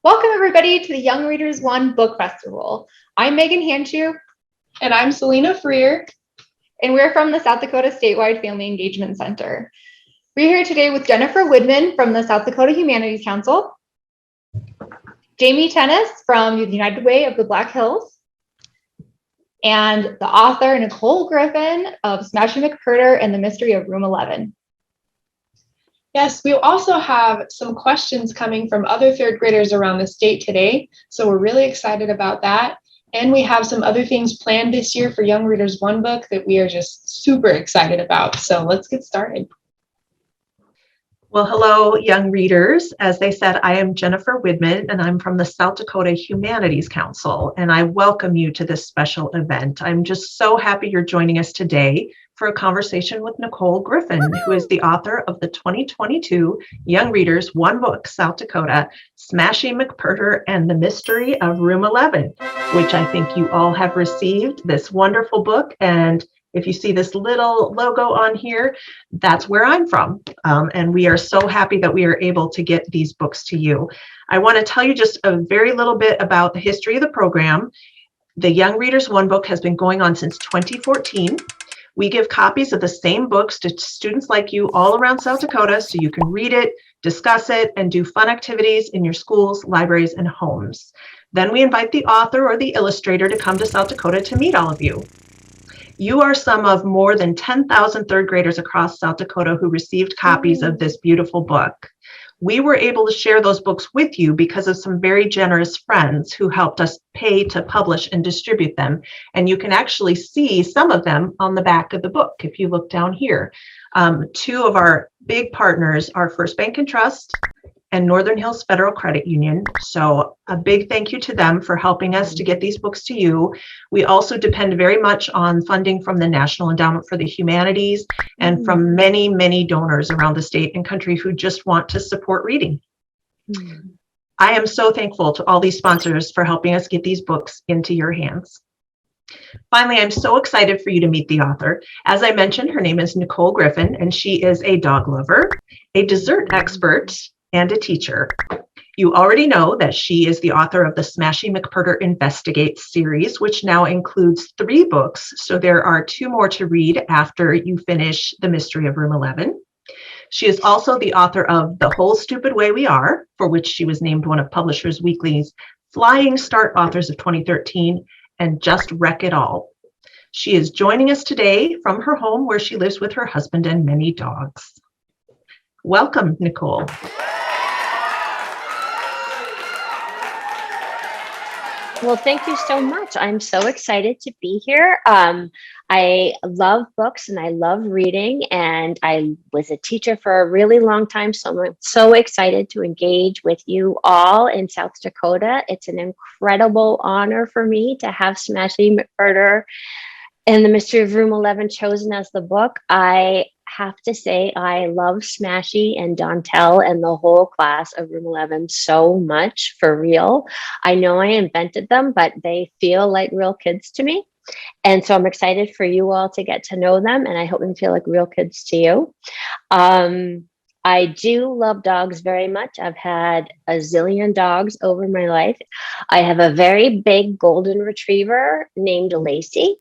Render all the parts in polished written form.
Welcome everybody to the Young Readers One Book Festival. I'm Megan Handschuh. And I'm Selena Freer. And we're from the South Dakota Statewide Family Engagement Center. We're here today with Jennifer Woodman from the South Dakota Humanities Council, Jamie Tennis from the United Way of the Black Hills, and the author Nicole Griffin of Smashie McPerter and the Mystery of Room 11. Yes, we also have some questions coming from other third graders around the state today, so we're really excited about that. And we have some other things planned this year for Young Readers One book that we are just super excited about. So let's get started. Well, hello, young readers. As they said, I am Jennifer Woodman, and I'm from the South Dakota Humanities Council, and I welcome you to this special event. I'm just so happy you're joining us today for a conversation with Nicole Griffin, who is the author of the 2022 Young Readers One Book, South Dakota, Smashie McPerter and the Mystery of Room 11, which I think you all have received this wonderful book. And if you see this little logo on here, that's where I'm from. And we are so happy that we are able to get these books to you. I want to tell you just a very little bit about the history of the program. The Young Readers One Book has been going on since 2014. We give copies of the same books to students like you all around South Dakota so you can read it, discuss it, and do fun activities in your schools, libraries, and homes. Then we invite the author or the illustrator to come to South Dakota to meet all of you. You are some of more than 10,000 third graders across South Dakota who received copies of this beautiful book. We were able to share those books with you because of some very generous friends who helped us pay to publish and distribute them. And you can actually see some of them on the back of the book if you look down here. Two of our big partners are First Bank and Trust and Northern Hills Federal Credit Union. So a big thank you to them for helping us to get these books to you. We also depend very much on funding from the National Endowment for the Humanities and from many, many donors around the state and country who just want to support reading. I am so thankful to all these sponsors for helping us get these books into your hands. Finally, I'm so excited for you to meet the author. As I mentioned, her name is Nicole Griffin, and she is a dog lover, a dessert expert, and a teacher. You already know that she is the author of the Smashie McPerter Investigates series, which now includes 3 books. So there are 2 more to read after you finish The Mystery of Room 11. She is also the author of The Whole Stupid Way We Are, for which she was named one of Publishers Weekly's Flying Start Authors of 2013, and Just Wreck It All. She is joining us today from her home where she lives with her husband and many dogs. Welcome, Nicole. Well, thank you so much. I'm so excited to be here. I love books and I love reading, and I was a teacher for a really long time. So I'm so excited to engage with you all in South Dakota. It's an incredible honor for me to have Smashie McPerter and the Mystery of Room 11 chosen as the book. I have to say I love Smashie and Dontel and the whole class of Room 11 so much, for real. I know I invented them, but they feel like real kids to me. And so I'm excited for you all to get to know them, and I hope them feel like real kids to you. I do love dogs very much. I've had a zillion dogs over my life. I have a very big golden retriever named Lacey.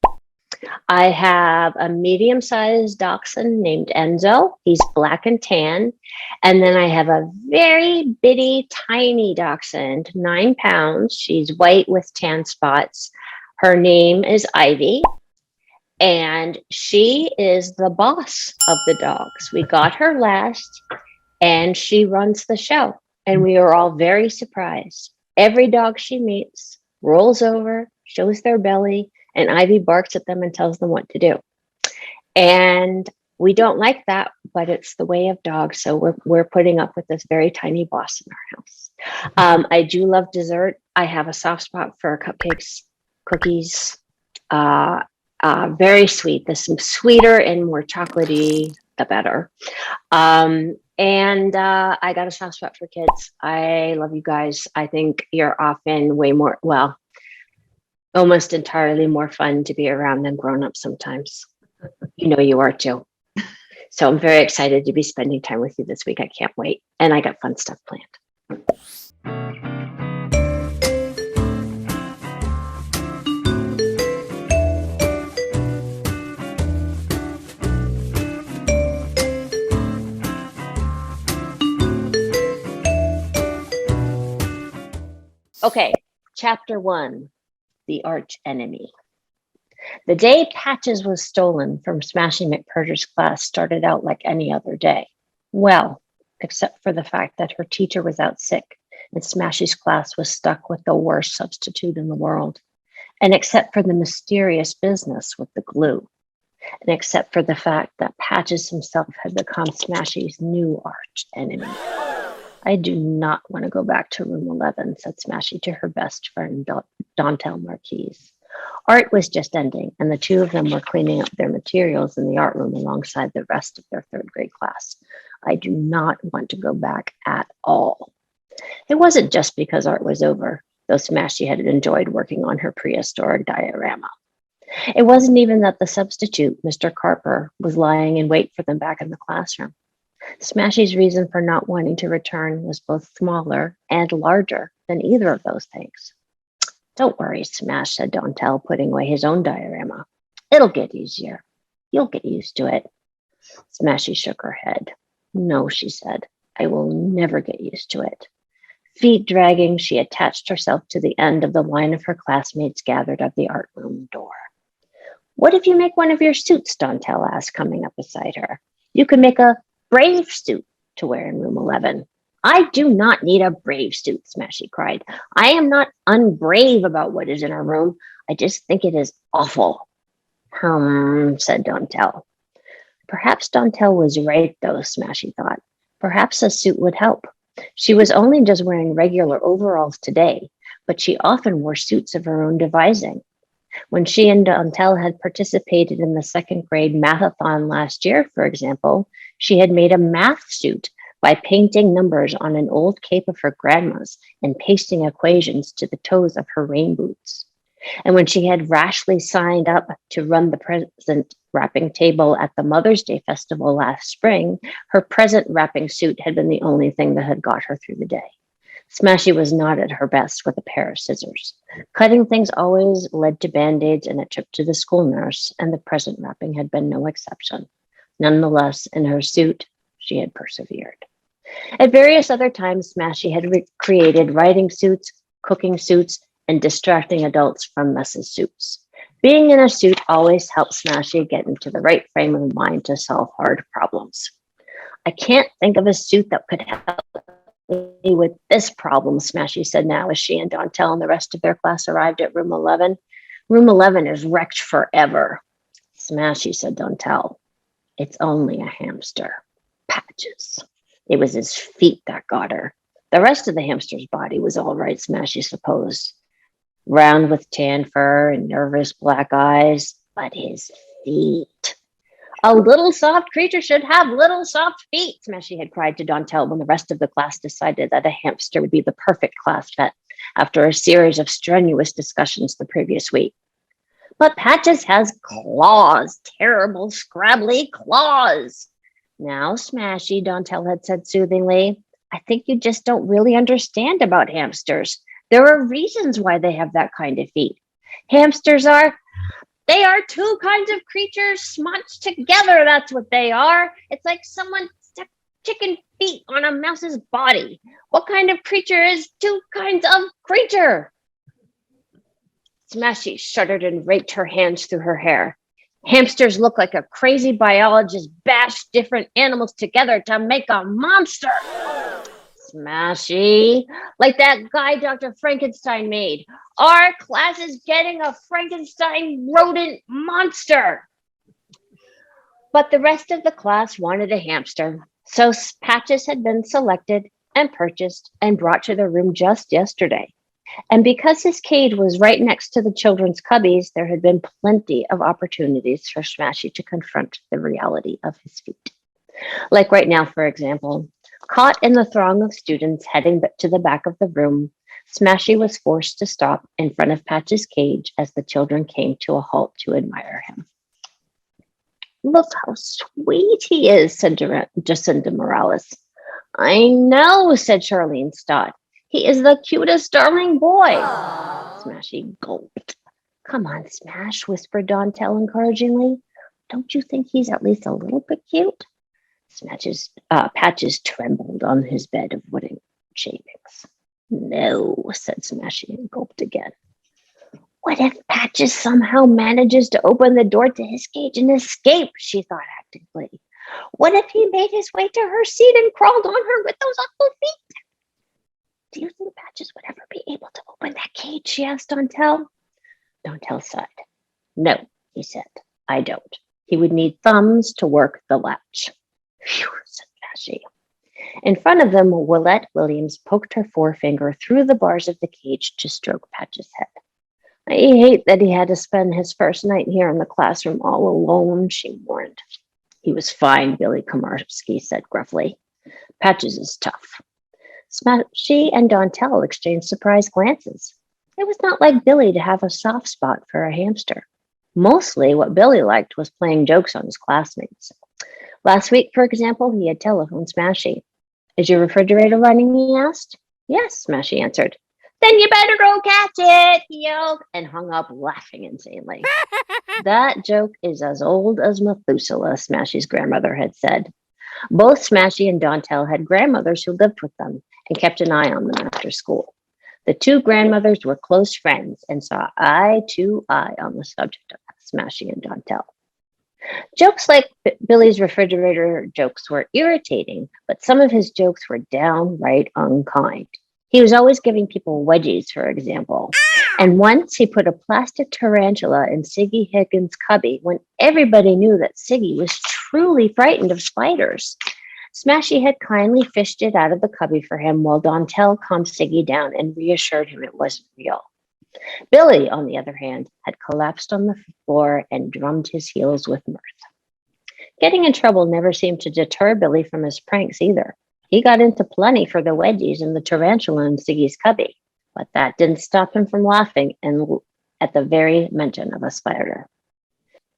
I have a medium-sized dachshund named Enzo. He's black and tan. And then I have a very bitty, tiny dachshund, 9 pounds. She's white with tan spots. Her name is Ivy. And she is the boss of the dogs. We got her last, and she runs the show. And we are all very surprised. Every dog she meets rolls over, shows their belly, and Ivy barks at them and tells them what to do. And we don't like that, but it's the way of dogs. So we're putting up with this very tiny boss in our house. I do love dessert. I have a soft spot for cupcakes, cookies, very sweet. The sweeter and more chocolatey, the better. And I got a soft spot for kids. I love you guys. I think you're often way more, well, almost entirely more fun to be around than grown-ups sometimes. You know you are too. So I'm very excited to be spending time with you this week. I can't wait. And I got fun stuff planned. Okay, chapter 1, the arch enemy. The day Patches was stolen from Smashie McPerter's class started out like any other day. Well, except for the fact that her teacher was out sick and Smashie's class was stuck with the worst substitute in the world. And except for the mysterious business with the glue. And except for the fact that Patches himself had become Smashie's new arch enemy. I do not want to go back to room 11, said Smashie to her best friend, Dontel Marquise. Art was just ending, and the two of them were cleaning up their materials in the art room alongside the rest of their third grade class. I do not want to go back at all. It wasn't just because art was over, though Smashie had enjoyed working on her prehistoric diorama. It wasn't even that the substitute, Mr. Carper, was lying in wait for them back in the classroom. Smashie's reason for not wanting to return was both smaller and larger than either of those things. Don't worry, Smash, said Dontel, putting away his own diorama. It'll get easier. You'll get used to it. Smashie shook her head. No, she said, I will never get used to it. Feet dragging, she attached herself to the end of the line of her classmates gathered at the art room door. What if you make one of your suits? Dontel asked, coming up beside her. You could make a brave suit to wear in room 11. I do not need a brave suit, Smashie cried. I am not unbrave about what is in our room. I just think it is awful. Said Dontel. Perhaps Dontel was right, though, Smashie thought. Perhaps a suit would help. She was only just wearing regular overalls today, but she often wore suits of her own devising. When she and Dontel had participated in the second grade mathathon last year, for example, she had made a math suit by painting numbers on an old cape of her grandma's and pasting equations to the toes of her rain boots. And when she had rashly signed up to run the present wrapping table at the Mother's Day festival last spring, her present wrapping suit had been the only thing that had got her through the day. Smashie was not at her best with a pair of scissors. Cutting things always led to Band-Aids and a trip to the school nurse, and the present wrapping had been no exception. Nonetheless, in her suit, she had persevered. At various other times, Smashie had created writing suits, cooking suits, and distracting adults from messes suits. Being in a suit always helps Smashie get into the right frame of mind to solve hard problems. I can't think of a suit that could help me with this problem, Smashie said now as she and Dontel and the rest of their class arrived at room 11. Room 11 is wrecked forever. Smashie, said Dontel. It's only a hamster. Patches. It was his feet that got her. The rest of the hamster's body was all right, Smashie supposed. Round with tan fur and nervous black eyes, but his feet. A little soft creature should have little soft feet, Smashie had cried to Dontel when the rest of the class decided that a hamster would be the perfect class pet after a series of strenuous discussions the previous week. But Patches has claws, terrible, scrabbly claws. Now, Smashie, Dontel had said soothingly, I think you just don't really understand about hamsters. There are reasons why they have that kind of feet. Hamsters are two kinds of creatures smunched together. That's what they are. It's like someone stuck chicken feet on a mouse's body. What kind of creature is two kinds of creature? Smashie shuddered and raked her hands through her hair. Hamsters look like a crazy biologist bashed different animals together to make a monster. Smashie, like that guy Dr. Frankenstein made. Our class is getting a Frankenstein rodent monster. But the rest of the class wanted a hamster, so Patches had been selected and purchased and brought to the room just yesterday. And because his cage was right next to the children's cubbies, there had been plenty of opportunities for Smashie to confront the reality of his feet. Like right now, for example, caught in the throng of students heading to the back of the room, Smashie was forced to stop in front of Patch's cage as the children came to a halt to admire him. Look how sweet he is, said Jacinda Morales. I know, said Charlene Stott. He is the cutest darling boy. Smashie gulped. Come on, Smash, whispered Dontel encouragingly. Don't you think he's at least a little bit cute? Patches trembled on his bed of wooden shavings. No, said Smashie and gulped again. What if Patches somehow manages to open the door to his cage and escape? She thought actively. What if he made his way to her seat and crawled on her with those awful feet? Do you think Patches would ever be able to open that cage? She asked Dontel. Dontel sighed. No, he said. I don't. He would need thumbs to work the latch. Phew, said Smashie. In front of them, Willette Williams poked her forefinger through the bars of the cage to stroke Patches' head. I hate that he had to spend his first night here in the classroom all alone, she mourned. He was fine, Billy Komarski said gruffly. Patches is tough. Smashie and Dontel exchanged surprised glances. It was not like Billy to have a soft spot for a hamster. Mostly what Billy liked was playing jokes on his classmates. Last week, for example, he had telephoned Smashie. Is your refrigerator running, he asked. Yes, Smashie answered. Then you better go catch it, he yelled, and hung up laughing insanely. That joke is as old as Methuselah, Smashie's grandmother had said. Both Smashie and Dontel had grandmothers who lived with them and kept an eye on them after school. The two grandmothers were close friends and saw eye to eye on the subject of Smashie and Dontel. Jokes like Billy's refrigerator jokes were irritating, but some of his jokes were downright unkind. He was always giving people wedgies, for example. And once he put a plastic tarantula in Siggy Higgins' cubby when everybody knew that Siggy was truly frightened of spiders. Smashie had kindly fished it out of the cubby for him while Dontel calmed Siggy down and reassured him it wasn't real. Billy, on the other hand, had collapsed on the floor and drummed his heels with mirth. Getting in trouble never seemed to deter Billy from his pranks either. He got into plenty for the wedgies and the tarantula in Siggy's cubby, but that didn't stop him from laughing and at the very mention of a spider.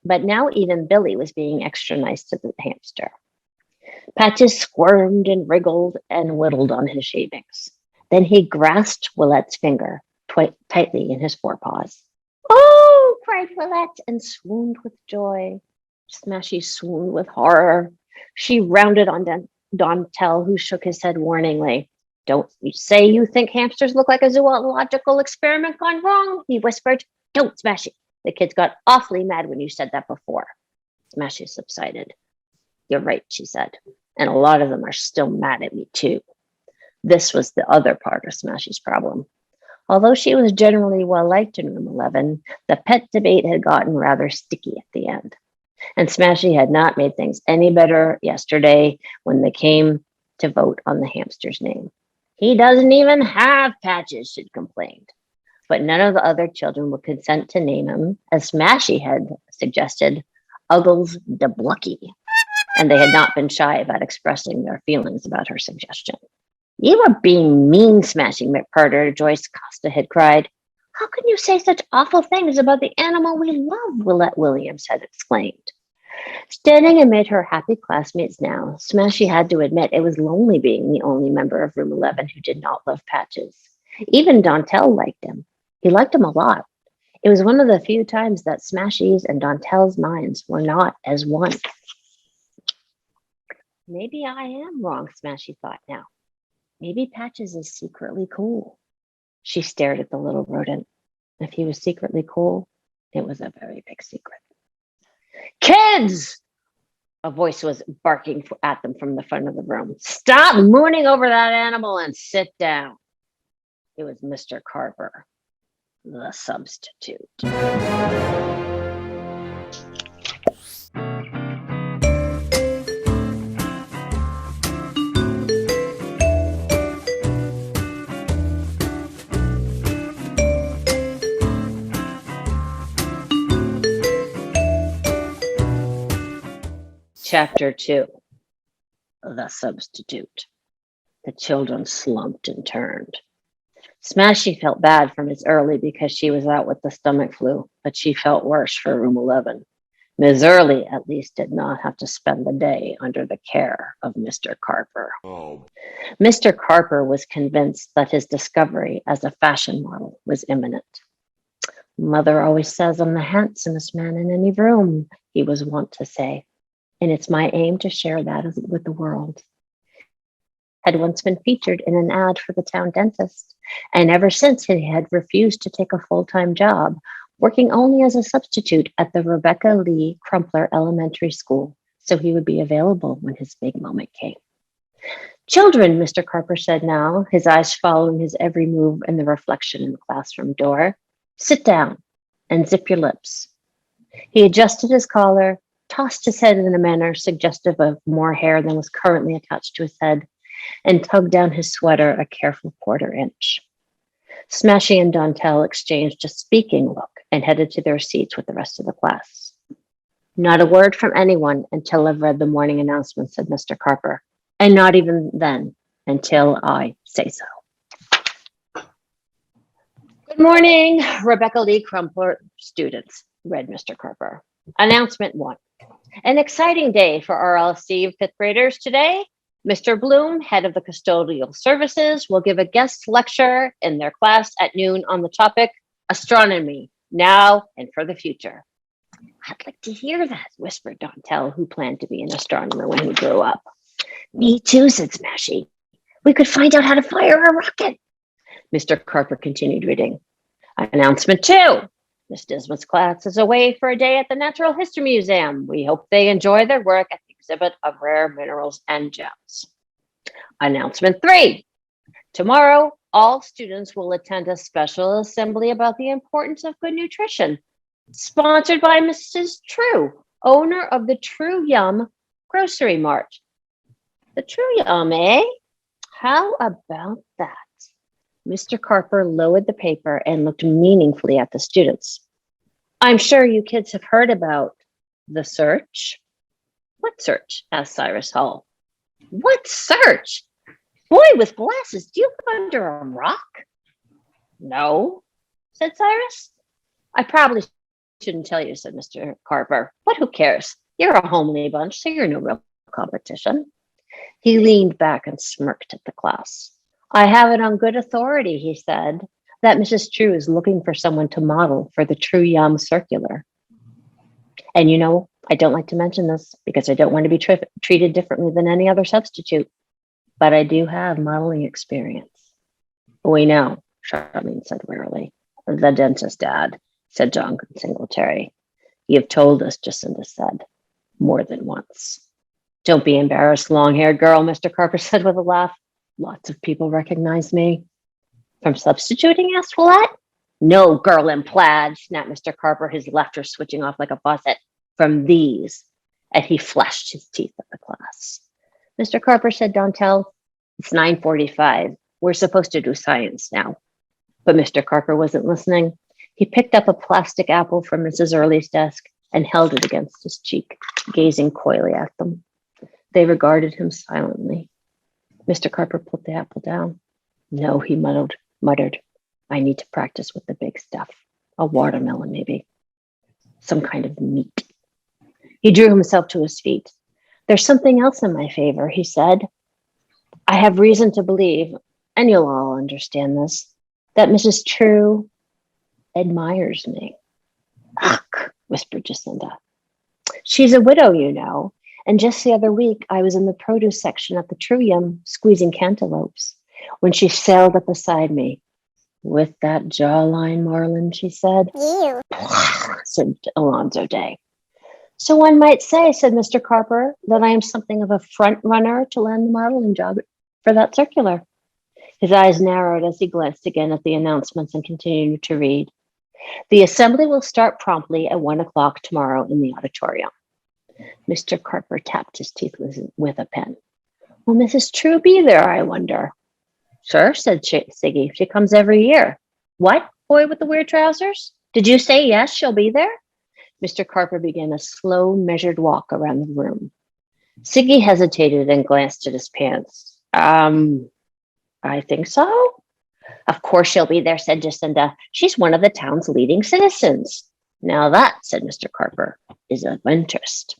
But now even Billy was being extra nice to the hamster. Patches squirmed and wriggled and whittled on his shavings. Then he grasped Willette's finger tightly in his forepaws. Oh, cried Willette and swooned with joy. Smashie swooned with horror. She rounded on Dontel, who shook his head warningly. Don't you say you think hamsters look like a zoological experiment gone wrong, he whispered. Don't, Smashie. The kids got awfully mad when you said that before. Smashie subsided. You're right, she said. And a lot of them are still mad at me, too. This was the other part of Smashie's problem. Although she was generally well-liked in room 11, the pet debate had gotten rather sticky at the end. And Smashie had not made things any better yesterday when they came to vote on the hamster's name. He doesn't even have Patches, she complained. But none of the other children would consent to name him, as Smashie had suggested, Uggles de Blucky. And they had not been shy about expressing their feelings about her suggestion. You are being mean, Smashie McPerter, Joyce Costa had cried. How can you say such awful things about the animal we love, Willette Williams had exclaimed. Standing amid her happy classmates now, Smashie had to admit it was lonely being the only member of room 11 who did not love Patches. Even Dontel liked him. He liked him a lot. It was one of the few times that Smashie's and Dontel's minds were not as one. Maybe I am wrong, Smashie thought now. Maybe Patches is secretly cool. She stared at the little rodent. If he was secretly cool, it was a very big secret. Kids! A voice was barking at them from the front of the room. Stop mooning over that animal and sit down. It was Mr. Carver, the substitute. Chapter 2, The Substitute. The children slumped and turned. Smashie felt bad for Miss Early because she was out with the stomach flu, but she felt worse for room 11. Miss Early at least did not have to spend the day under the care of Mr. Carper. Oh. Mr. Carper was convinced that his discovery as a fashion model was imminent. Mother always says I'm the handsomest man in any room, he was wont to say. And it's my aim to share that with the world. Had once been featured in an ad for the town dentist, And ever since, he had refused to take a full-time job, working only as a substitute at the Rebecca Lee Crumpler Elementary School, so he would be available when his big moment came. Children, Mr. Carper said now, his eyes following his every move and the reflection in the classroom door. Sit down and zip your lips. He adjusted his collar, tossed his head in a manner suggestive of more hair than was currently attached to his head, and tugged down his sweater a careful quarter-inch. Smashie and Dontel exchanged a speaking look and headed to their seats with the rest of the class. Not a word from anyone until I've read the morning announcement, said Mr. Carper. And not even then, until I say so. Good morning, Rebecca Lee Crumpler students, read Mr. Carper. Announcement 1. An exciting day for RLC 5th graders today. Mr. Bloom, head of the custodial services, will give a guest lecture in their class at noon on the topic, astronomy, now and for the future. I'd like to hear that, whispered Dontel, who planned to be an astronomer when he grew up. Me too, said Smashie. We could find out how to fire a rocket. Mr. Carper continued reading. Announcement 2. Miss Dismond's class is away for a day at the Natural History Museum. We hope they enjoy their work at the exhibit of rare minerals and gems. Announcement 3. Tomorrow, all students will attend a special assembly about the importance of good nutrition, sponsored by Mrs. True, owner of the True Yum Grocery Mart. The True Yum, eh? How about that? Mr. Carper lowered the paper and looked meaningfully at the students. I'm sure you kids have heard about the search. What search? Asked Cyrus Hall. What search? Boy with glasses, do you live under a rock? No, said Cyrus. I probably shouldn't tell you, said Mr. Carper, but who cares? You're a homely bunch, so you're no real competition. He leaned back and smirked at the class. I have it on good authority, he said, that Mrs. True is looking for someone to model for the True Yum Circular. And you know, I don't like to mention this because I don't want to be treated differently than any other substitute, but I do have modeling experience. We know, Charlene said wearily. The dentist dad, said John Singletary. You've told us, Jacinda said, more than once. Don't be embarrassed, long-haired girl, Mr. Carper said with a laugh. Lots of people recognize me. From substituting, asked Willette. No, girl in plaid, snapped Mr. Carper, his laughter switching off like a faucet. From these. And he flashed his teeth at the class. Mr. Carper, said Dontel, it's 9:45. We're supposed to do science now. But Mr. Carper wasn't listening. He picked up a plastic apple from Mrs. Early's desk and held it against his cheek, gazing coyly at them. They regarded him silently. Mr. Carper put the apple down. No, he muttered. I need to practice with the big stuff. A watermelon, maybe. Some kind of meat. He drew himself to his feet. There's something else in my favor, he said. I have reason to believe, and you'll all understand this, that Mrs. True admires me. Ugh, whispered Jacinda. She's a widow, you know. And just the other week, I was in the produce section at the True Yum squeezing cantaloupes when she sailed up beside me. With that jawline, Marlin, she said. Ew, said Alonzo Day. So one might say, said Mr. Carper, that I am something of a front runner to land the modeling job for that circular. His eyes narrowed as he glanced again at the announcements and continued to read. The assembly will start promptly at 1 o'clock tomorrow in the auditorium. Mr. Carper tapped his teeth with a pen. Will Mrs. True be there, I wonder? Sure, said Siggy. She comes every year. What, boy with the weird trousers? Did you say yes, she'll be there? Mr. Carper began a slow, measured walk around the room. Siggy hesitated and glanced at his pants. I think so. Of course she'll be there, said Jacinda. She's one of the town's leading citizens. Now that, said Mr. Carper, is of interest.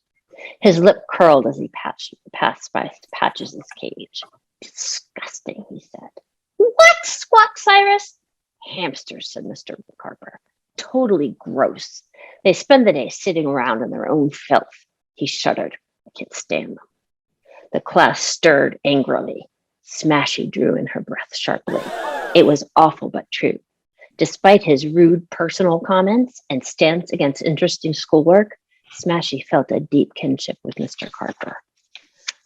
His lip curled as he passed by Patches' cage. Disgusting, he said. What? Squawked Cyrus. Hamsters, said Mr. Carper. Totally gross. They spend the day sitting around in their own filth. He shuddered. I can't stand them. The class stirred angrily. Smashie drew in her breath sharply. It was awful but true. Despite his rude personal comments and stance against interesting schoolwork, Smashie felt a deep kinship with Mr. Carper.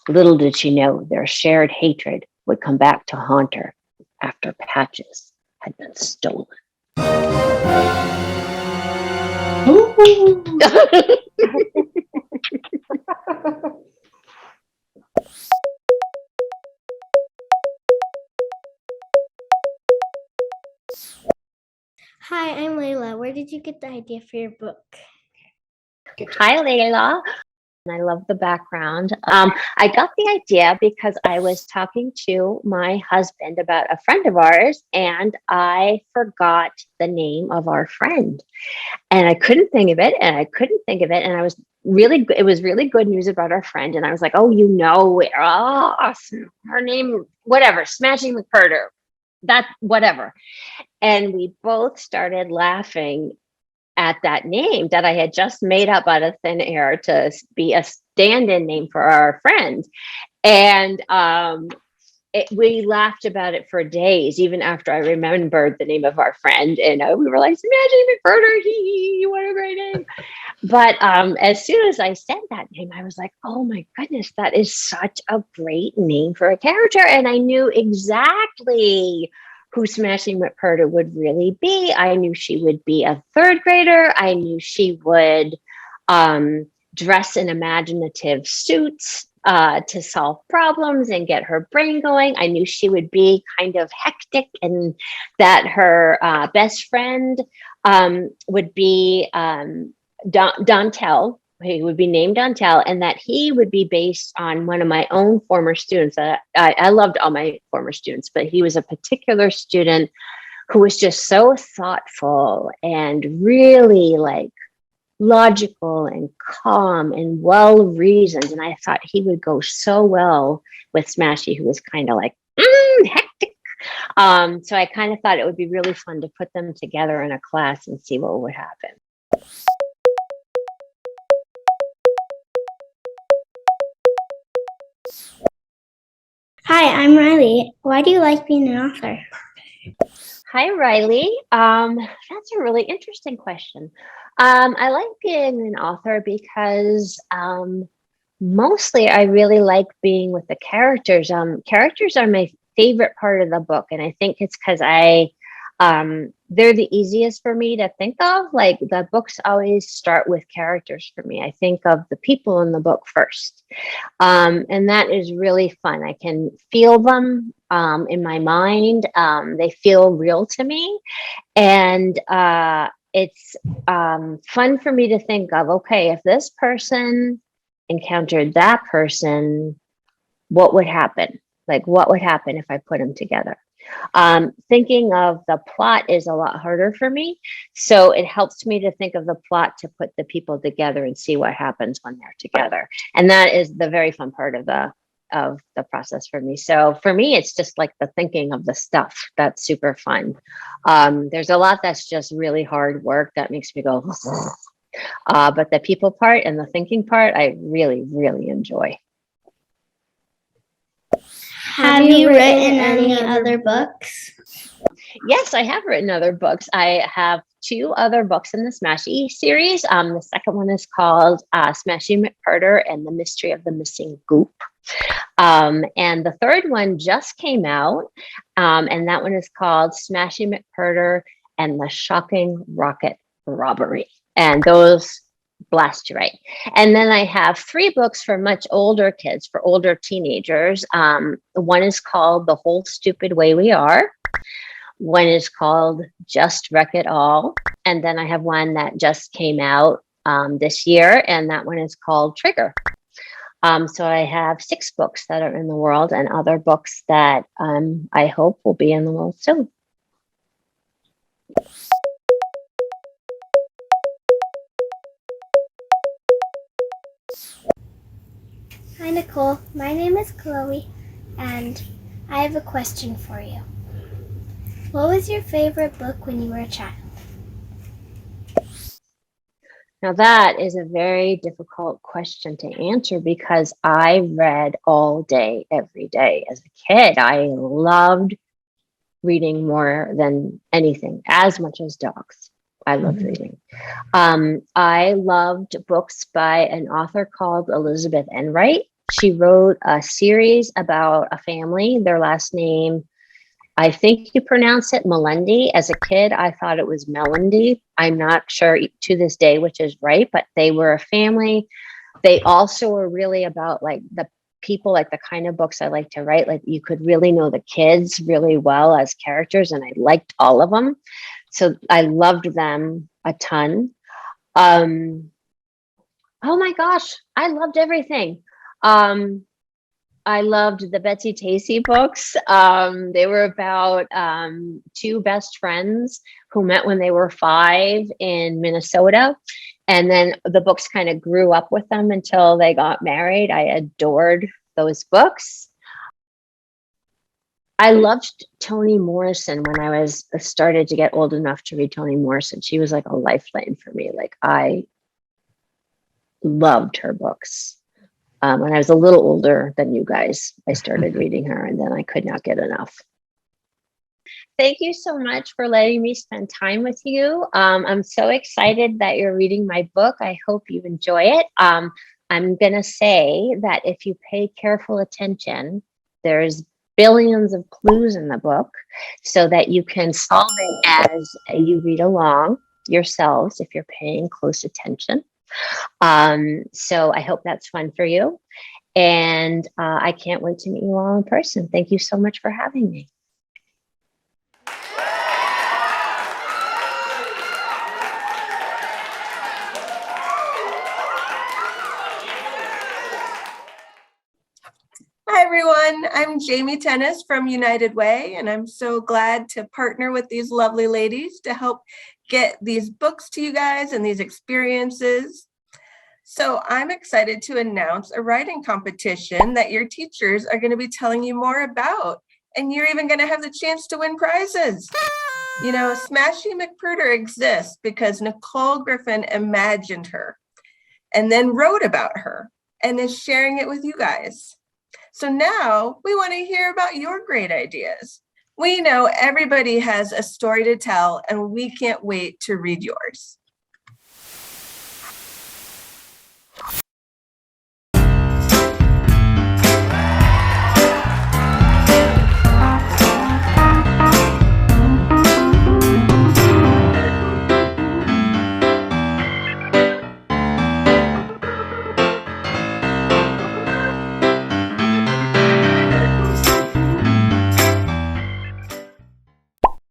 Little did she know their shared hatred would come back to haunt her after Patches had been stolen. Ooh. Hi, I'm Layla. Where did you get the idea for your book? Hi, Layla. I love the background. I got the idea because I was talking to my husband about a friend of ours, and I forgot the name of our friend. And I couldn't think of it, and I couldn't think of it. And it was really good news about our friend. And I was like, oh, her name, whatever, Smashie McPerter, that, whatever. And we both started laughing at that name that I had just made up out of thin air to be a stand-in name for our friend. And we laughed about it for days, even after I remembered the name of our friend. And we were like, Smashie McPerter, what a great name. But as soon as I said that name, I was like, oh my goodness, that is such a great name for a character. And I knew exactly who Smashie McPerter would really be. I knew she would be a third grader. I knew she would dress in imaginative suits to solve problems and get her brain going. I knew she would be kind of hectic, and that her best friend would be Dontel. He would be named Dontel, and that he would be based on one of my own former students. I loved all my former students, but he was a particular student who was just so thoughtful and really like logical and calm and well-reasoned. And I thought he would go so well with Smashie, who was kind of like hectic. So I kind of thought it would be really fun to put them together in a class and see what would happen. Hi, I'm Riley. Why do you like being an author? Hi, Riley. That's a really interesting question. I like being an author because mostly I really like being with the characters. Characters are my favorite part of the book, and I think it's because they're the easiest for me to think of. Like, the books always start with characters for me. I think of the people in the book first. And that is really fun. I can feel them in my mind. They feel real to me. And it's fun for me to think of, okay, if this person encountered that person, what would happen? Like, what would happen if I put them together? Thinking of the plot is a lot harder for me. So it helps me to think of the plot to put the people together and see what happens when they're together. And that is the very fun part of the process for me. So for me, it's just like the thinking of the stuff that's super fun. There's a lot that's just really hard work that makes me go, but the people part and the thinking part, I really, really enjoy. Have you written any other books? Yes, I have written other books. I have 2 other books in the Smashie series. The second one is called Smashie McPerter and the Mystery of the Missing Goop. And the third one just came out, and that one is called Smashie McPerter and the Shocking Rocket Robbery. And those blast you right. And then I have 3 books for much older kids, for older teenagers. One is called The Whole Stupid Way We Are. One is called Just Wreck It All. And then I have one that just came out this year, and that one is called Trigger. So I have 6 books that are in the world, and other books that I hope will be in the world soon. Hi, Nicole. My name is Chloe, and I have a question for you. What was your favorite book when you were a child? Now, that is a very difficult question to answer because I read all day, every day. As a kid, I loved reading more than anything, as much as dogs. I loved reading. I loved books by an author called Elizabeth Enright. She wrote a series about a family. Their last name, I think you pronounce it Melendi. As a kid, I thought it was Melendy. I'm not sure to this day which is right, but they were a family. They also were really about like the people, like the kind of books I like to write. Like you could really know the kids really well as characters, and I liked all of them. So I loved them a ton. Oh my gosh, I loved everything. I loved the Betsy Tacy books. They were about two best friends who met when they were 5 in Minnesota. And then the books kind of grew up with them until they got married. I adored those books. I loved Toni Morrison when I was started to get old enough to read Toni Morrison. She was like a lifeline for me. Like I loved her books. When I was a little older than you guys, I started reading her, and then I could not get enough. Thank you so much for letting me spend time with you. I'm so excited that you're reading my book. I hope you enjoy it. I'm going to say that if you pay careful attention, there's billions of clues in the book so that you can solve it as you read along yourselves if you're paying close attention. So I hope that's fun for you. And I can't wait to meet you all in person. Thank you so much for having me. Hi, everyone. I'm Jamie Tennis from United Way, and I'm so glad to partner with these lovely ladies to help get these books to you guys and these experiences. So I'm excited to announce a writing competition that your teachers are going to be telling you more about, and you're even going to have the chance to win prizes. You know, Smashie McPerter exists because Nicole Griffin imagined her and then wrote about her and is sharing it with you guys. So now we want to hear about your great ideas. We know everybody has a story to tell, and we can't wait to read yours.